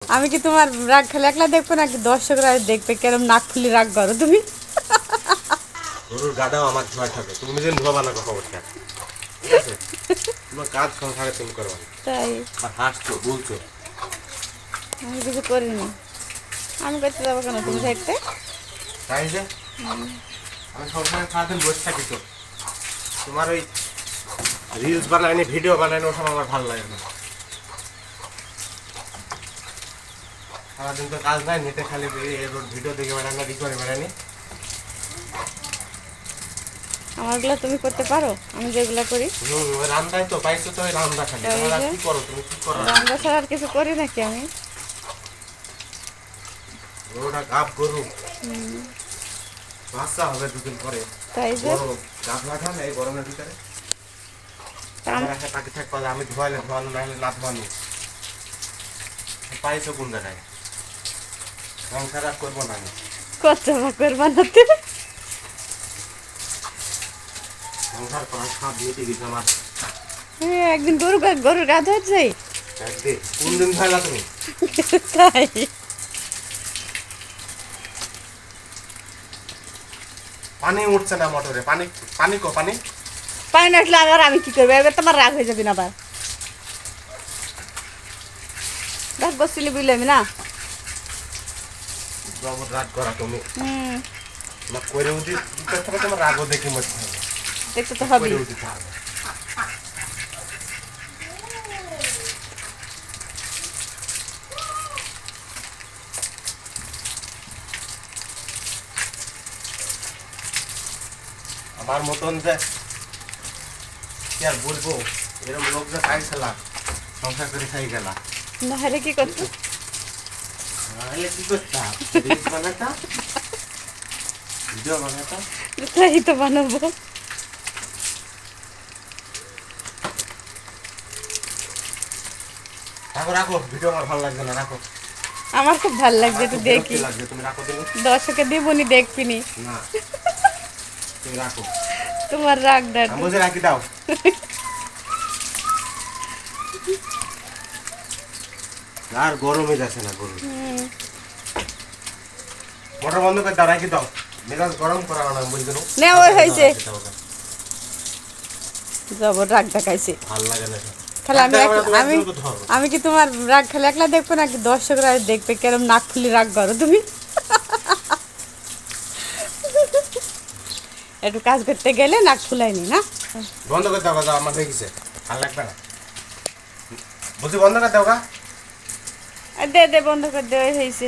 আমি কি তোমার রাগ খালি একলা দেখবো নাকি দর্শকরা দেখবে কেরম নাক ফুলি রাগ করো তুমি? গরুর গাদাও আমার ধোয়া থাকে, তুমি যেন ধোয়া না খবরটা, ঠিক আছে? তোমার কাজ সংসারে তুমি করবা না। তাই আর হাসছো বলছো আমি কিছু করিনি। আমি করতে যাবো কেন তুমি থাকতে? তাই যে আমি সংসারে সারাদিন বসে থাকি তো, তোমার ওই রিলস বানায়নি ভিডিও বানায়নি ওসব আমার ভালো লাগে না। সারাদিন তো কাজ নাই, নেটে খালি ভিডিও দেখে বেড়ানো ই করে বেড়ানি। আমারগুলো তুমি করতে পারো, আমি যেগুলো করি। ওই রান্নাই তো পাইছো, তো ওই রান্না খালি ওই তোমার আর যে। কি করো, তুমি কি করো? রান্না ছাড়া আর কিছু করি নাকি আমি? গরুটা গাব গরু বাচ্চা হবে দুদিন পরে, তাই যে বড় গাব লাগান এই গরমের ভিতরে। আমার একটা তাকে থাকতে পারে, আমি ধোয়াইলে ধোয়ানো না হলে না ধোয়ানো। পাইছো কোন জায়গায়? সংসার আর করবো না আমি, কচ্চা ভাকর বানাতে। সংসার করার সব মিটে গেছে আমার। একদিন গরুর গা ধোয়া যাই। একদিন কোন দিন ধোয়াইলা তুমি? তাই পানি উঠছে না মোটরে, পানি পানি কো পানি। পানি না আসলে আমি কি করবো? এবার তোমার রাগ হয়ে যাবি না আবার। রাগ বসছিলি বুঝলে আমি না। জবর রাগ করা তুমি, হুম, তোমার করে উঠি দিতে হবে, তোমার রাগও দেখে মরতে হবে, দেখতে তো হবে। করে উঠিতে হবে। আমার মতন যে কি আর বলবো, এরকম লোক যে খাইছিলাম সংসার করে খাই গেলা, না হলে কি করতো? নাহলে কি করতাম? রিলস বানাতাম, ভিডিও বানাতাম। তাই তো বানাবো। রাখো রাখো, ভিডিও আমার ভালো লাগছে না, রাখো। আমার খুব ভালো লাগছে, একটু খুব দেখি। বিরক্তি লাগছে, তুমি রাখো দিলে। দর্শকে দিবনি, দেখবিনি। না তুমি রাখো, তোমার রাগ ডাক। আমি বলছি রাখি দাও। আর গরমে যাচ্ছে না গরম, মোটর বন্ধ করে দাও, রাখি দাও। মেজাজ গরম করা না বুঝলি না? না, ওই হয়েছে। জবর রাগ দেখাইছে। ভালো লাগে না এটা। খালি আমি আমি ধরো। আমি কি তোমার রাগ খালি একলা দেখবো নাকি দর্শকরা দেখবে কেরম নাক ফুলি রাগ করো তুমি? একটু কাজ করতে গেলে নাক ফুলাইনি না। বন্ধ করে দাও গা, আমার দেখিছে ভালো লাগবে না, বলছি বন্ধ করে দাও গা। দে দে, বন্ধ করে দে, ওই হয়েছে।